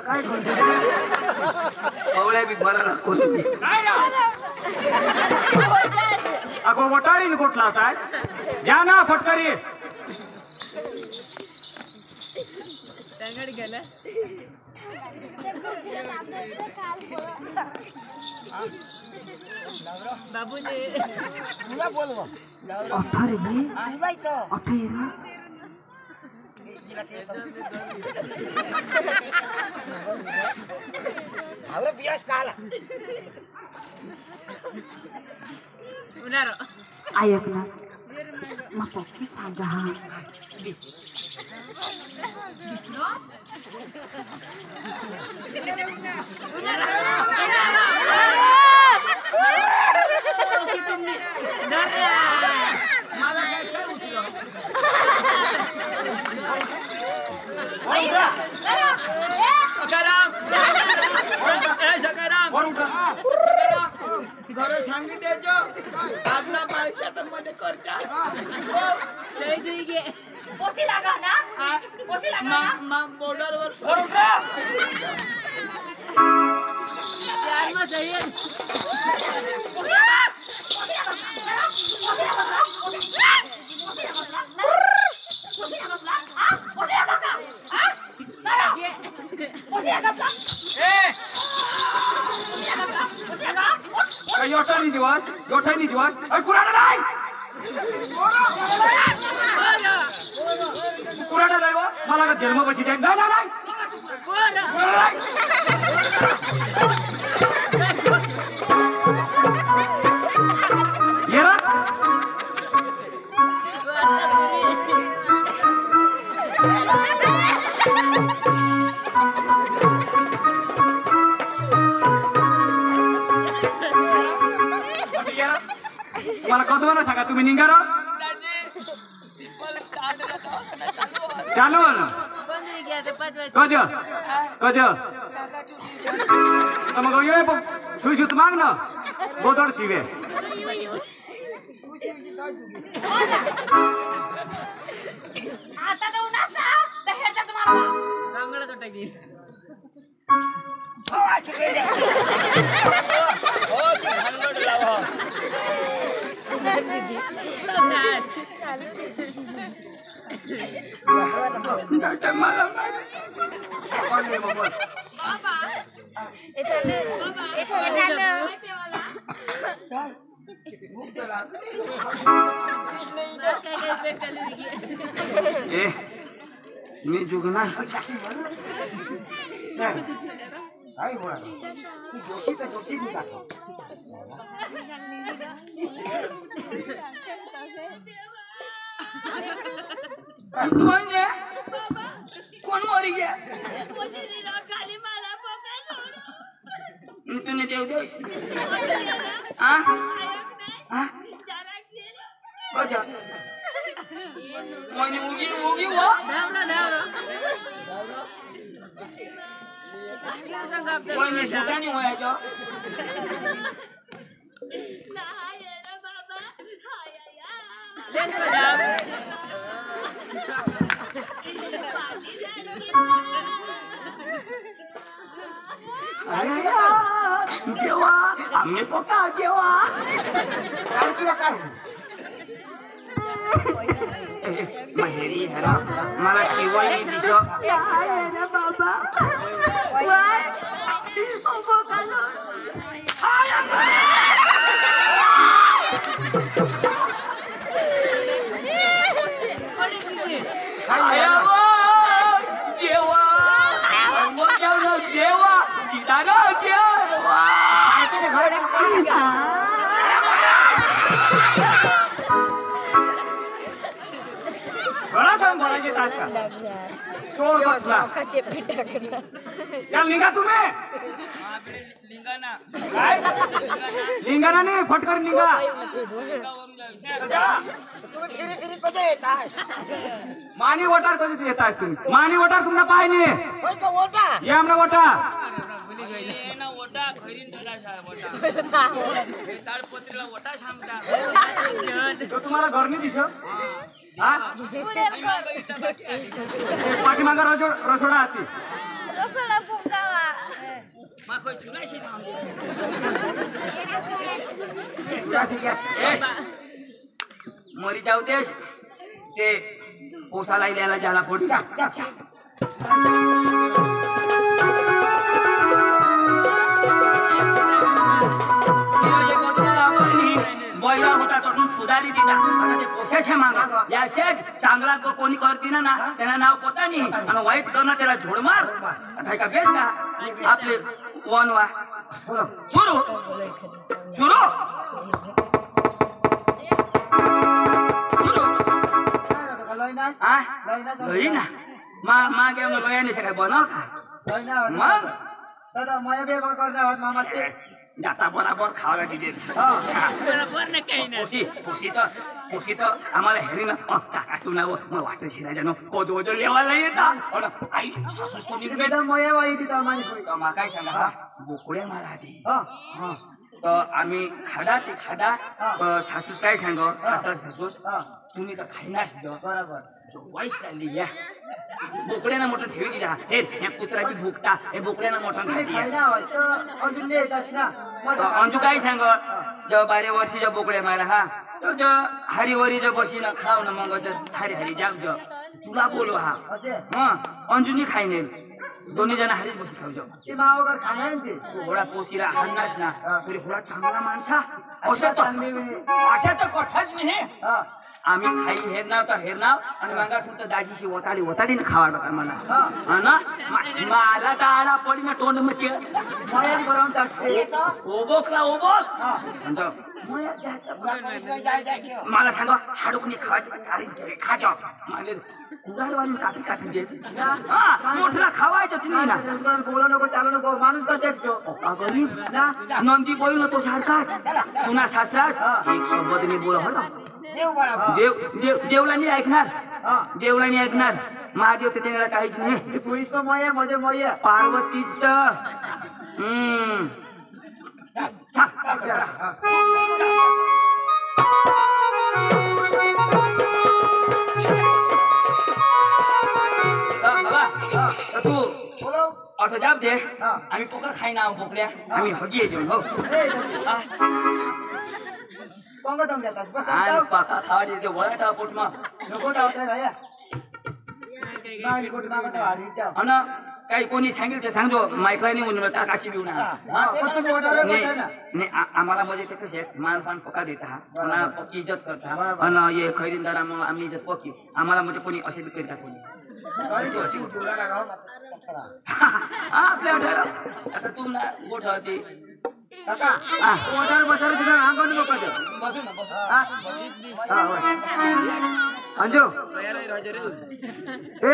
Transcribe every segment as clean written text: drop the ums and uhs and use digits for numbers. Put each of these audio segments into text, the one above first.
काय करतो अवळ्या बी मला कोणी काय ना अगो वटाळीन कुठला काय जा ना फटकरी बाबू ने तुला बोलव अठारे आहे बाई तो अठाइरा आवरे बियास काला उनारो ऐक ना मग पक्की सांगा हा घर सांगी देजो आजला परीक्षा मध्ये करता शहीद हुई गे पोसी लगा ना बॉर्डर वर यार मत सही योठानी दिवस कुराडा नाही कुराडा नाही मला का जन्म बशी जाईल नाही नाही मला कधो ना सांगा तुम्ही निघा रो चालू ना बंद हुई गया तो 5 बजे कज मग ये सुशुत माग ना गोदर शिवे आता तो नसता बाहेरचा तुम्हाला सांगला तो टाकी मी जुगना काय होणार तू गोशी तर गोशी नाही गाठो म्हणजे कोण मरी गया तूने देव देश हाँ हाँ अच्छा मैंने उगी वो मैंने सुधा नहीं हुआ जो देवा आम्ही स्वतः देवा महेरी हरा मला शिवाय दिसो बाबा चल निघा तुम्ही लिंगाना नाही फटकर निघा तुम्ही फिरी कधी येत आहे मानी वोटार कधी येत आहेस तुम्ही मानी वोटार तुमना पाय नाही होय का वोटा या आमना वोटा ना वोटा खैरीन थोड़ा वोटा ताडपत्रीला वोटा सांगता तो तुम्हाला घर नाही दिसत हा पाठीमागा रसोडा असते मा खोय चुनाशी थांबली मरी जाऊ देश ते ओसाला द्यायला ज्याला फोडी बैला होता तोडून सुधारी दिला आता ते कोशाशे मागा या शेठ चांगला कोणी करतीना ना त्यांना नाव पोता नाही आणि वाईट करणं त्याला झोडमार आता का बेस का आपले वन वा सुरू सुरू लई ना मागे लयाने सकाळ बनव का मग जाता बराबर खावायला दिले खुशी तर आम्हाला हेरी ना काका सुनावं मग वाटत शिरायला कोदो लेवायला येतात आई सासूस तो काय सांगा बोकड्या मारा आधी तर आम्ही खाडा ते खाडा सासूस काय सांग सासूस तुम्ही तर खायनाच बरोबर वाईस काढली या बोकड्यानं मोठं ठेवी दिला हे कुत्र्याची भुकता हे बोकड्यानं मोठं अंजू काय सांग जेव्हा 12 वर्षीच्या बोकड्या मारा हा तो ज हरिवरी ज बसीन खाव ना मग हरी हरी जाग ज तुला बोलो हा अंजूनी खाईने दोन्ही जण हरीच बसी खाऊ जाऊ घोडा पोसीला हाणनाच ना तरी घोडा चांगला माणसा अशा तर कठाच नाही आम्ही खाई हेरनाव आणि मागा ठेवतो दाजीशी ओताडीने खावाडो का मला ना मला दाडा पडी ना तोंड मचे ओबोक मला सांगा हाडूकनी खावायची खाजा म्हणजे कुडाडवाली कापी देत मोठला खावायचं तुम्ही ना बोला नको चालू नको माणूस कसा गरीब ना नंदी बोलू नको सारखाच पुन्हा सासरास एक शब्द मी बोला हो देवला नाही ऐकणार महादेव ते त्याला काहीच नाही पोलीस पण मय मजे मय पार्वतीच तर तू ऑटो जाब दे आम्ही पोकर खाई ना बोकड्या आम्ही हगी येतो हो पाका खावा देते वळा पोट मग काही कोणी सांगेल ते सांगतो मायकला नाही म्हणून काशी बिऊ ना आम्हाला म्हणजे ते कसे मानपान पका देता पुन्हा पक्की इज्जत करता आणि हे खैरीदारा मग आम्ही इज्जत पक्की आम्हाला म्हणजे कोणी असे बी करता कोणी आपल्या आता तू ना गोठ होती अंजू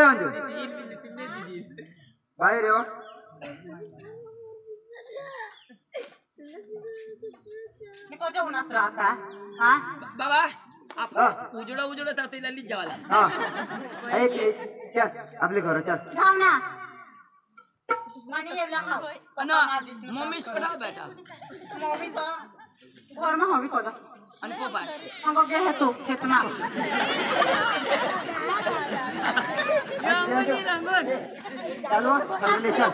अंजू बाहेर येवा बाबा उजडा तातईला जावाला चल आपले घर चल मम्मी करा बेटा मम्मी तो घर में हवी कोदा आणि पप्पा हमको के है तो कितना चलो ले चल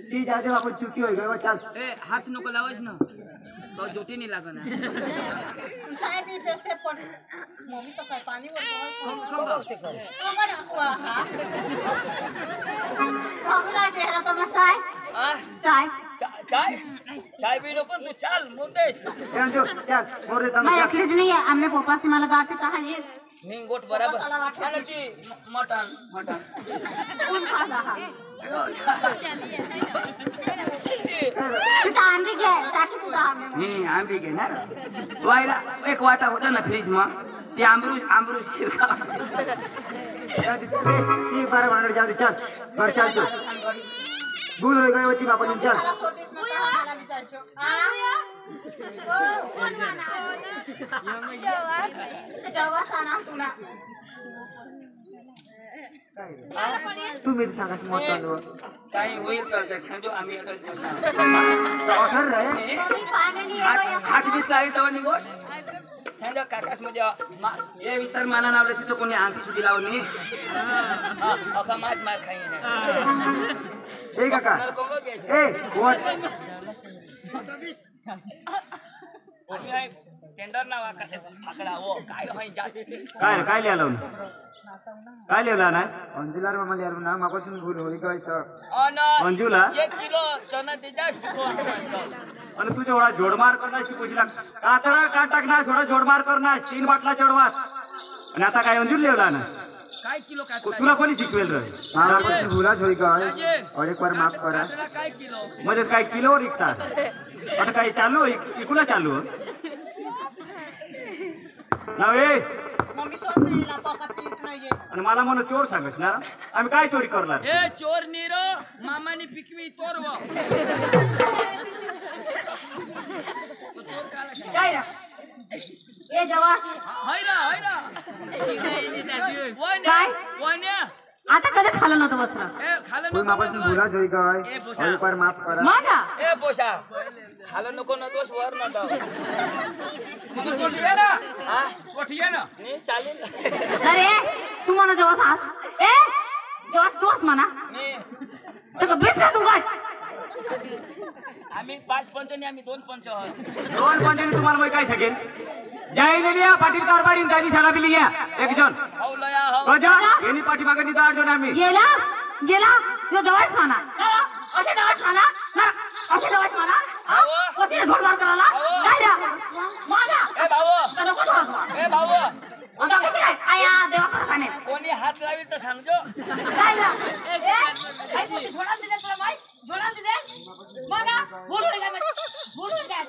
ती जाते आपण चुकी होई गयो चल ए हाथ नको लावायच ना तो जोटी नाही लागना चाय भी पैसे पड़ मम्मी तो काय पानी वर से कर हमर हुआ हमला देरा तो मैं चाय चाय भी नको तू चल मुंदेश चल मोरे दम मैं एकलीच नाही आहे आमने पप्पा से मला गाते कहा ये नहीं गोट बराबर खाना की मटन कौन खाता है तुझा आंबी घे टाकी तुझा आंबी नहीं आंबी घे ना वायला एक वाटा होता ना फ्रीज में ते आमरूस शिरका ती बारा भांडर जाऊ दे चल बर चल तू भूल हो गई होती बापा चल तुम्ही सांगा मत चालू काही होईल तर सांगतो आम्ही हात बीत लागेल तेव्हा निघो सांगा काकास म्हणजे हे विस्तार माना नावलं तर कोणी आंखी सुधी लावून अखा माच मार खाई ए काका नर कोंगो घ्यायचं. ए वर टेंडर ना वाका आकडा हो काय होई जात. काय लिहिलं काय लिहिलं ना अंजुलार मामा यार ना मापासून भूल होई काय तर अंजुला 1 किलो चना ते जास्त आणि तुझ्या एवढा जोडमार करणार शिकवशील कातरा का टाकणार थोडा जोडमार करणार 3 बाटला चढवास आणि आता काय अंजुल लिहिला ना काय किलो काय तुला कोणी शिकवेल रे मापासून भूलाच होई काय और एक बार माफ करा काय किलो म्हणजे काय किलोवर विकतात आता काय चालू इकुला चालू नव्हे मम्मी सोच नाही ला पाका पीस नाहीये आणि मला म्हणून चोर सांगत ना आम्ही काय चोरी करणार ए चोर नीरो मामानी पिकवी तोरव काय रे ए जवास हैरा काय? वन्या आता कधी खाल्लं नव्हतं वस्त्र ए खालं कोई नको मापासून भूलाच होई काय और एक बार माफ करा माझा ए पोशा खालं नको ना दोष वर ना दाव मग कोठिया ना हा कोठिया ना नी चालेल अरे तू म्हणा जवास हास ए जवास तूच म्हणा नी तो बेस तू काय आम्ही 5 पंच आणि आम्ही 2 पंच आहोत. 2 पंचांनी तुम्हाला मग काय शकेल जायलेल्या पाटील कारभारीन त्याची शाळा बिली घ्या एक जण हाव लया हाव गजा यांनी पाठीमागे निघा 8 जण आम्ही गेला तो जवास म्हणा असे जवास म्हणा असे जवास म्हणा हाव असे सोडवार करायला काय रे माझा ए भाऊ तर नको सोडवा ए भाऊ आता कशी काय आया देवा करताने कोणी हात लावी तर सांगजो काय रे काय तू झोडा दिले तुला माहित झोडा दिले माझा बोलू रे काय बोलू रे काय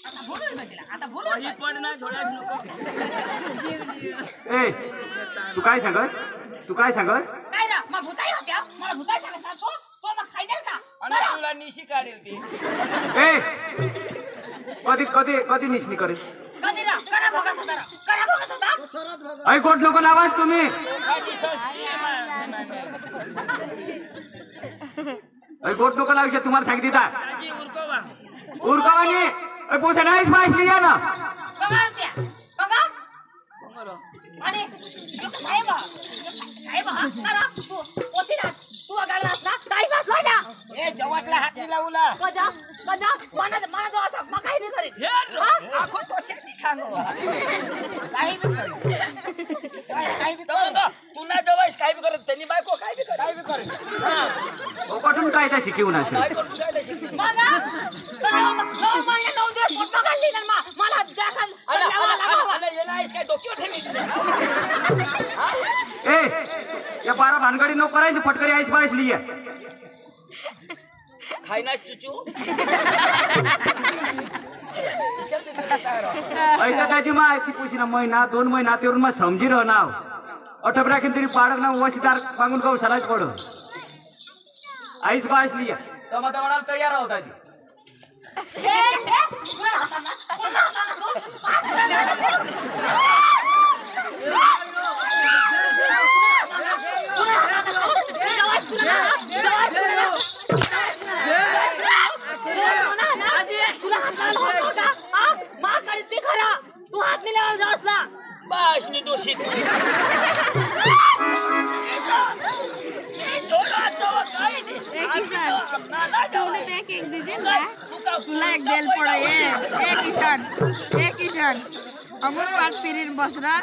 आता बोलू रे तिला आता बोलू ही पण ना झोडाच नको ए तू काय सांगत काय रे मग भुताई होत्या मला भुताई सांगत तो मग खायदेल का आणि तुला निशी काढेल ती ए कधी निशनी करे कधी ना करा बघत होता ऐ कोट लोक नावाच तुम्ही खाली सस्ती ऐ कोट लोक नाव तुम्हाला सांगितली ता आजी उरकोवा उरकावानी ऐ पोसा नाहीच माहिती लिया ना बघा त्या बघा आणि साहेब हा करा तू ओती ना तू गालास ना काही बसलाय ना ए जवासला हात नाही लावला कजा मला जो असं मग काही नाही करेल हे आखो तो शेती सांगो काही बी कर काही बी तो तू ना जवास काय बी करत त्यांनी बायको काय बी कर कोठून काय त्या शिकवून असेल बायको तू काय शिकली मला 9 महिने 9 दिवस पोट घालली ना मला जाखल अरे येला आहेस काय डोक्यावर ठेवी ए या 12 भानगडी नको करायचं फटकरी आईस बाईस लिया खायना चुचू ऐका त्याची माहिती पुशी ना महिना 2 महिना तेवढून मग समजी रह नाव अठब राखीन तरी पाडक ना वशीदार मागून गाव सलाच पड आईस बाईस लिया तमा म्हणाल तयार आहोत आजी तू हात नाही लावला जासला बाशनी दोषी तू तुला एक देल पडो ए किशन अमूल पाठ फिरीन बसरा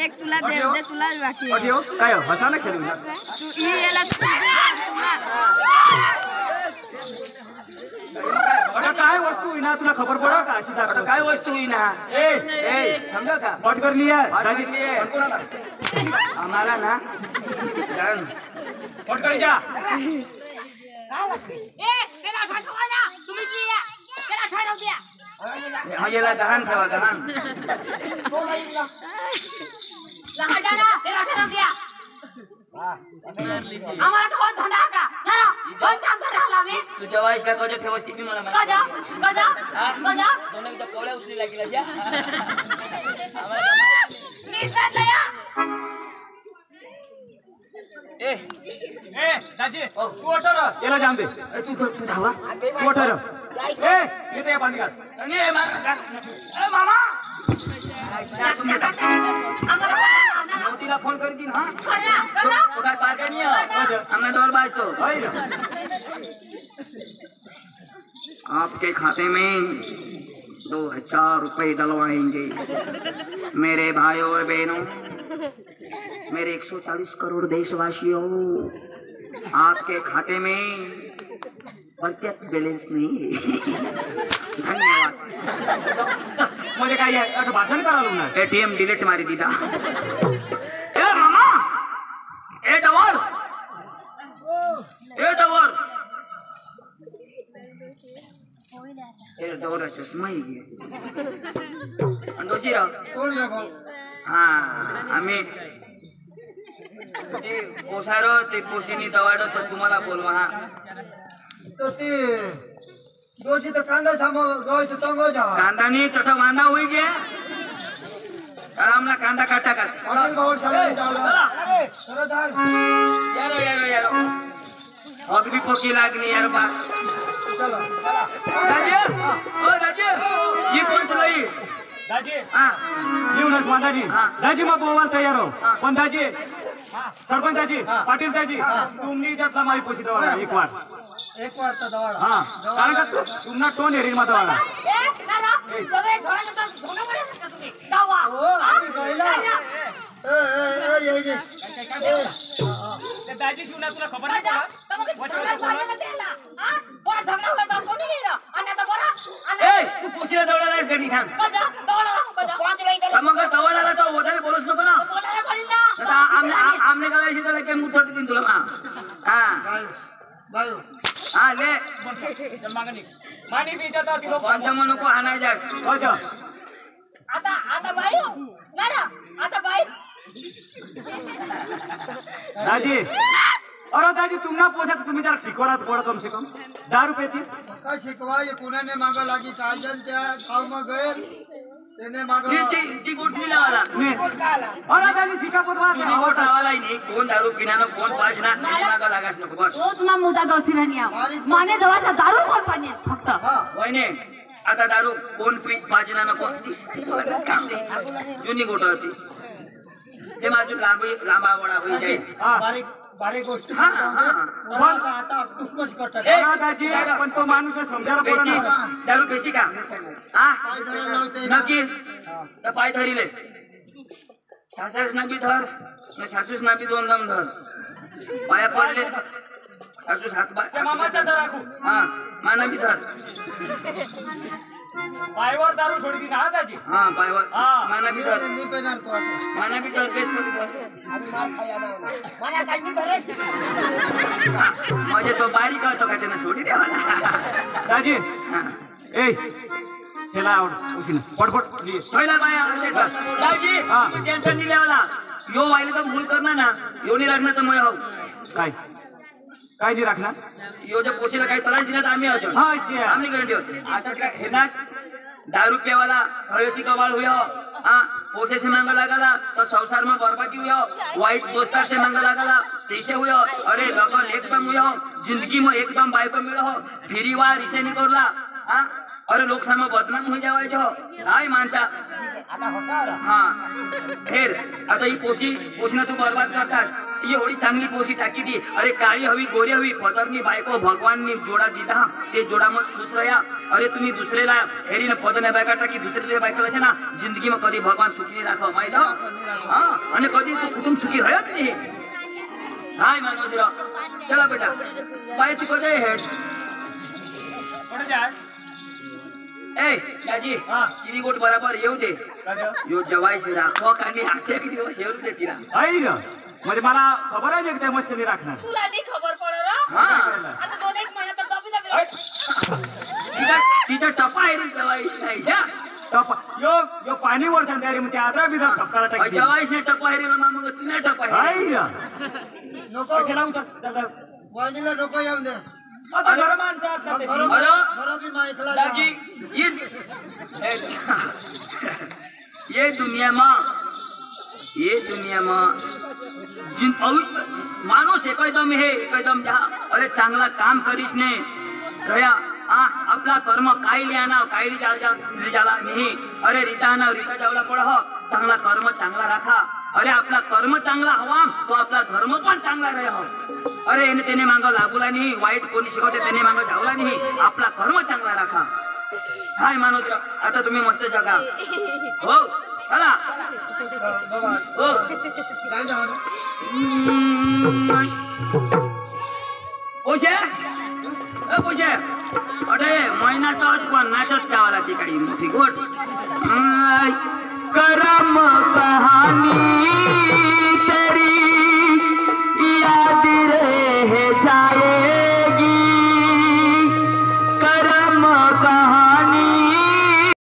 एक तुला देव दे तुला बाकी अटी हो काय हसा ना खेळू ना तू ही याला अरे काय वस्तू होईना तुला खबर पडा का अशी आता दाखव काय वस्तू होईना ए समजा का पट कर लिया आम्हाला ना जाण पट कर जा त्याला ठरवा ना तुम्ही लिया त्याला ठरव द्या हा याला गहाण ठेवा गहाण लहान जाना त्याला ठरव द्या आम्हाला तो धंदा का जरा दोन काम करायला मी तुझ्या वाईस काय कजो ठेवस किती मला माहिती गजा दोन एकदा कोवळ्या उचली लागला ज्या मी चालले ए दाजी तू अठर याला जाम दे तू धावा तू अठर ए इथे या पाणी घाल आणि ए मामा आम्हाला तिला फोन करतील हा करा करा तो काय पाका नाही आम्हाला डोर बाजतो आपके खाते में 2000 रुपए डलवाएंगे मेरे भाइयों और बहनों मेरे 140 करोड़ देशवासियों आपके खाते में प्रत्यक्ष बैलेंस नहीं है धन्यवाद म्हणजे काय आहे? असं भाषण करायला लागणार एटीएम डिलीट मारी दीदा ए मामा ए डवर ए डवर चष्मा ही घे अंडोशी हा आम्ही ते पोसार ते पोशीनी दवाड तर तुम्हाला बोलवा हा तर ते दोषी तर कांदा सामो गव्हाचं तंगो जा कांदानी तसं वांदा होई गे आमला कांदा काटा का हॉटेल गावड चालले जावला चला जाय यारो यारो यारो हग भी पोकी लागली यार बा चला चला राजे ओ राजे ये कोण चलाई दाजी हा येऊनच दाजी हा. दाजी मग बोवायला तयार हो हा. पण दाजी सरपंच दाजी पाटील दाजी तुम्ही त्यातला माई पोशी दवाडा एक वार एक वाजता दवाडा हा कारण का तुम्हाला टोन हेरीन मा दवाडा ए करा सगळे झोळा झोळा मध्ये का तुम्ही जावा आम्ही जायला. येईने दाजी शिवना तुला खबर नाही का तुम्ही झोळा पाहिजे त्याला हा कोणा झगडा होता कोणी गेला आणि आता बरं ए तू पोशीला दवडा नाहीस घरी थांब बजा दौडा बजा पाच वेळा मग दवडाला तर ओधारे बोलूच नको ना बोलायला पडेल ना आता आमने करायची तर काय मुठ सोडतील तुला मा हा बायो हा ले मानी बीजा तर तिलो पंचम नको आणाय जास अच्छा आता आता बाई करा आता बाई दाजी अरे दाजी तुम्हाला पोषा तुम्ही जरा शिकवणार थोडं कम से कम 10 रुपये ती का शिकवा ये कोणाने मागा लागी काजन त्या गाव मग गए त्याने मागा ती गोठणी लावाला अरे दाजी शिका पोतवा तुझी गोठ लावाला नाही कोण दारू पिण्यानं कोण पाजना नाही मागा लागास नको बस रोज मा मुदा गौसी राणी माने जवळचा दारू कोण पाणी फक्त हा वहिने आता दारू कोण पाजनानं कोण काम दे जुनी गोठ होती ते माझी लांबा वडा होई जाईल बारीक बारीक गोष्ट हा हा आता कुठमच करतात अरे दाजी पण तो माणूस समजायला बेसी बोला दारू बेसी का हा पाय धरायला लावते ना. नक्की तर पाय धरिले सासऱ्यास ना बी धर न सासूस ना बी दोन दम धर पाया पडले सासूस हात त्या मामाचा दर राखू हा माना बी धर पायवर दारू सोडती ना दाजी हा पायवर हा. माना बी धर नाही पेणार तो आता माना बी धर बेस मध्ये धर आम्ही मार खाया ना मला काही मी करे म्हणजे तो बारीक करतो का त्यानं सोडी द्यावा दाजी हा ए चला आवड उशीन पटपट लिए पहिला बाया आणते का दाजी हा. टेन्शन नाही लेवला यो वाईले तर भूल करणार ना यो नाही लागणार तर मग हो काय काय नाही राखणार यो जर पोशीला काही त्रास दिला तर आम्ही आहोत हा शिया आम्ही गरंटी होत आता काय हे ना 10 रुपयावाला हळशी कवाळ हुयो हा पोसे से मांगा लागला तो संसार में बर्बादी हुयो वाइट दोस्तार से मांगा लागला तेसे हुयो अरे लगन एकदम हुयो जिंदगी में एकदम बायको मिळो फिरी वार इसे नहीं करला हा अरे लोकसभा बदनाम हो जावाय जो हाय माणसा हा फिर आता ही पोषणं तू बर्बाद करतास ही एवढी चांगली पोशी टाकी ती अरे काळी हवी गोरी हवी पदरनी बायको भगवाननी जोडा दिला ते जोडा मग खुश रहा अरे तुम्ही दुसरेला हेरीने पद नाही बायका टाकी दुसरे बायका असे ना जिंदगी में कधी भगवान सुखी राखो माहित हा आणि कधी तू कुटुंब सुखी राहत नाही हाय मानवजीराव चला बेटा बाय तू कधी हेड कुठे जाय ए दाजी हा. तिने गोट बराबर येऊ दे यो जवायशी राखो आणि आठे किती दिवस येऊ दे तिला आहे ना म्हणजे मला खबर आहे ते मस्त नाही राखणार तुला नाही खबर पडलं हा आता 2-1 महिना तर कमी लागलं तिचा टपा आहे रे जवायशी नाहीच्या टपा यो यो पाणी वर सांगते अरे मग ते आदरा बिदरा ठपकाला टाकते जवायशी टपा आहे रे मग तिने टपा आहे आहे ना नको केला उतर वहिनीला नको येऊ दे आता घर माणसं असतात ते. घरा बी माईकला जा. दाजी ये दुनिया में जिन माणूस एकदम हे एकदम अरे चांगला काम करीस ने गया आपला कर्म कायली आणाव कायली जाला नाही अरे रीता आणाव रीता जावला पड हो चांगला कर्म चांगला राखा अरे आपला कर्म चांगला हवा तो आपला धर्म पण चांगला राहावा. अरे याने त्याने मागं लागूला नाही, वाईट कोणी शिकवते त्याने मागं धावला नाही, आपला कर्म चांगला राखा. काय मानवत आता तुम्ही मस्त जगा. हो चला बाबा हो काय झालं पोशे पोशे अरे महिन्याचाच पण नाचच गावाला तिकडे मोठी गोट करम कहाणी